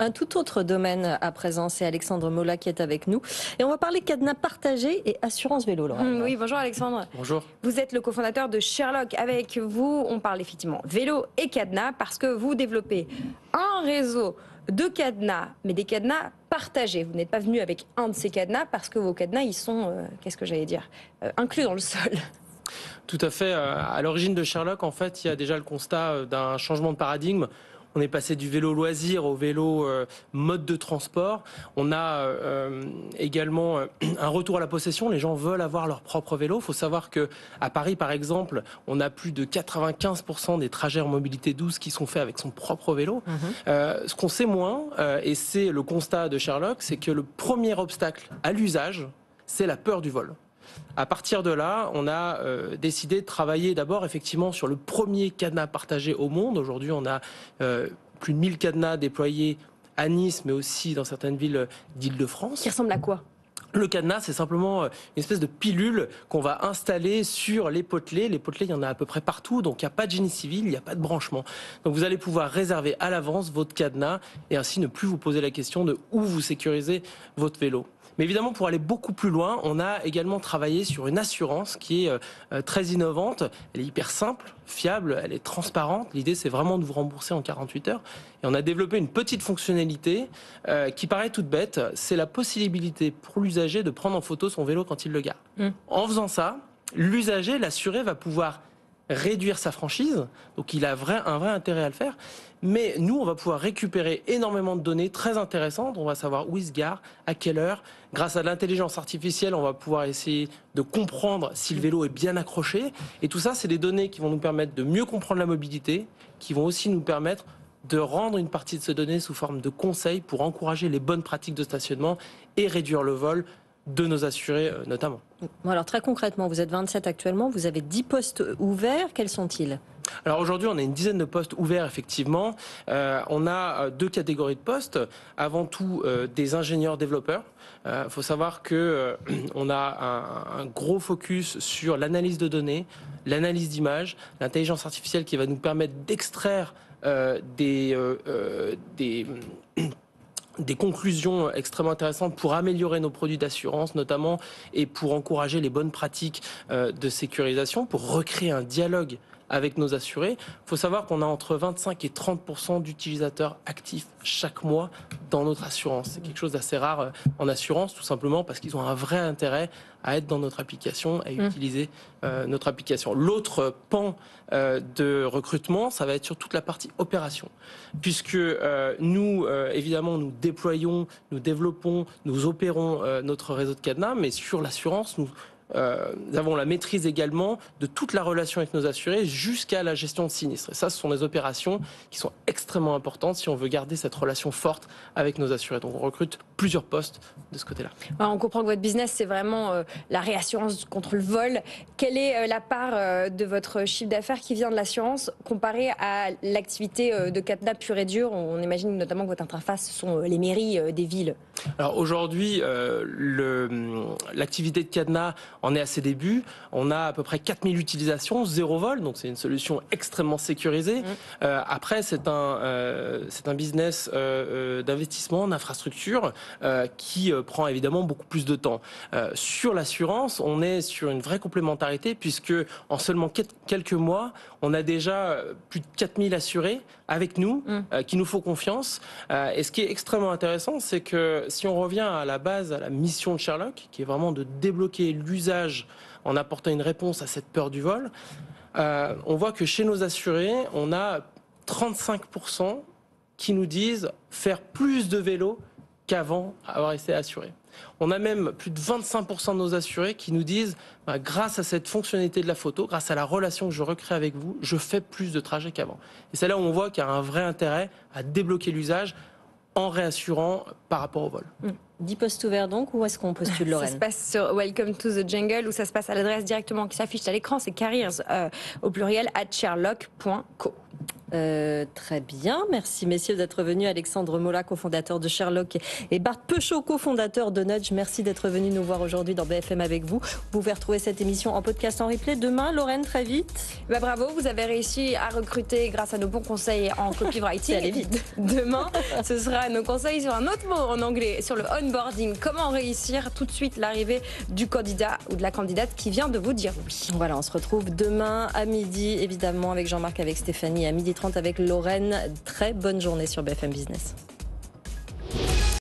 Un tout autre domaine à présent, c'est Alexandre Mola qui est avec nous. Et on va parler cadenas partagé et assurance vélo, Lorraine. Oui, bonjour Alexandre. Bonjour. Vous êtes le cofondateur de Sherlock. Avec vous, on parle effectivement vélo et cadenas parce que vous développez un réseau de cadenas, mais des cadenas partagés. Vous n'êtes pas venu avec un de ces cadenas parce que vos cadenas, ils sont, qu'est-ce que j'allais dire, inclus dans le sol. Tout à fait. À l'origine de Sherlock, en fait, il y a déjà le constat d'un changement de paradigme. On est passé du vélo loisir au vélo mode de transport. On a également un retour à la possession. Les gens veulent avoir leur propre vélo. Il faut savoir que à Paris, par exemple, on a plus de 95% des trajets en mobilité douce qui sont faits avec son propre vélo. Ce qu'on sait moins, et c'est le constat de Sherlock, c'est que le premier obstacle à l'usage, c'est la peur du vol. À partir de là, on a décidé de travailler d'abord effectivement sur le premier cadenas partagé au monde. Aujourd'hui, on a plus de 1000 cadenas déployés à Nice, mais aussi dans certaines villes d'Île-de-France. Qui ressemble à quoi ? Le cadenas, c'est simplement une espèce de pilule qu'on va installer sur les potelets. Les potelets, il y en a à peu près partout, donc il n'y a pas de génie civil, il n'y a pas de branchement. Donc vous allez pouvoir réserver à l'avance votre cadenas et ainsi ne plus vous poser la question de où vous sécurisez votre vélo. Mais évidemment, pour aller beaucoup plus loin, on a également travaillé sur une assurance qui est très innovante. Elle est hyper simple, fiable, elle est transparente. L'idée, c'est vraiment de vous rembourser en 48 heures. Et on a développé une petite fonctionnalité qui paraît toute bête. C'est la possibilité pour l'usager de prendre en photo son vélo quand il le gare. En faisant ça, l'usager, l'assuré, va pouvoir réduire sa franchise, donc il a un vrai intérêt à le faire. Mais nous, on va pouvoir récupérer énormément de données très intéressantes. On va savoir où il se gare, à quelle heure. Grâce à l'intelligence artificielle, on va pouvoir essayer de comprendre si le vélo est bien accroché. Et tout ça, c'est des données qui vont nous permettre de mieux comprendre la mobilité, qui vont aussi nous permettre de rendre une partie de ces données sous forme de conseils pour encourager les bonnes pratiques de stationnement et réduire le vol de nos assurés notamment. Bon, alors très concrètement, vous êtes 27 actuellement, vous avez 10 postes ouverts, quels sont-ils ? Alors aujourd'hui, on a une dizaine de postes ouverts, effectivement. On a deux catégories de postes. Avant tout, des ingénieurs développeurs. Faut savoir que on a un gros focus sur l'analyse de données, l'analyse d'images, l'intelligence artificielle qui va nous permettre d'extraire des conclusions extrêmement intéressantes pour améliorer nos produits d'assurance notamment et pour encourager les bonnes pratiques de sécurisation, pour recréer un dialogue avec nos assurés. Il faut savoir qu'on a entre 25 et 30% d'utilisateurs actifs chaque mois dans notre assurance. C'est quelque chose d'assez rare en assurance, tout simplement parce qu'ils ont un vrai intérêt à être dans notre application, à utiliser notre application. L'autre pan de recrutement, ça va être sur toute la partie opération. Puisque nous, évidemment, nous déployons, nous développons, nous opérons notre réseau de cadenas, mais sur l'assurance, nous avons la maîtrise également de toute la relation avec nos assurés jusqu'à la gestion de sinistres. Et ça, ce sont des opérations qui sont extrêmement importantes si on veut garder cette relation forte avec nos assurés. Donc on recrute plusieurs postes de ce côté-là. Alors, on comprend que votre business, c'est vraiment la réassurance contre le vol. Quelle est la part de votre chiffre d'affaires qui vient de l'assurance comparée à l'activité de cadenas pure et dure? On imagine notamment que votre interface, ce sont les mairies des villes. Alors aujourd'hui, l'activité de cadenas en est à ses débuts. On a à peu près 4000 utilisations, 0 vol, donc c'est une solution extrêmement sécurisée. Après, c'est un business d'investissement, d'infrastructure qui prend évidemment beaucoup plus de temps. Sur l'assurance, on est sur une vraie complémentarité puisque en seulement quelques mois, on a déjà plus de 4000 assurés avec nous, qui nous font confiance. Et ce qui est extrêmement intéressant, c'est que si on revient à la base, à la mission de Sherlock, qui est vraiment de débloquer l'usage en apportant une réponse à cette peur du vol, on voit que chez nos assurés, on a 35% qui nous disent faire plus de vélo qu'avant avoir été assuré. On a même plus de 25% de nos assurés qui nous disent grâce à cette fonctionnalité de la photo, grâce à la relation que je recrée avec vous, je fais plus de trajets qu'avant. Et c'est là où on voit qu'il y a un vrai intérêt à débloquer l'usage en réassurant par rapport au vol. 10 postes ouverts donc, où est-ce qu'on postule, Lorraine? Ça se passe sur Welcome to the Jungle ou ça se passe à l'adresse directement qui s'affiche à l'écran, c'est careers au pluriel @sherlock.co. Très bien, merci messieurs d'être venus. Alexandre Mola, cofondateur de Sherlock, et Bart Peuchot, cofondateur de Nudge. Merci d'être venus nous voir aujourd'hui dans BFM avec vous. Vous pouvez retrouver cette émission en podcast en replay demain. Lorraine, très vite. Bravo, vous avez réussi à recruter grâce à nos bons conseils en copywriting. Allez vite. Demain, ce sera nos conseils sur un autre mot en anglais, sur le onboarding. Comment réussir tout de suite l'arrivée du candidat ou de la candidate qui vient de vous dire oui. Voilà, on se retrouve demain à midi, évidemment, avec Jean-Marc, avec Stéphanie, à 12h30 avec Lorraine. Très bonne journée sur BFM Business.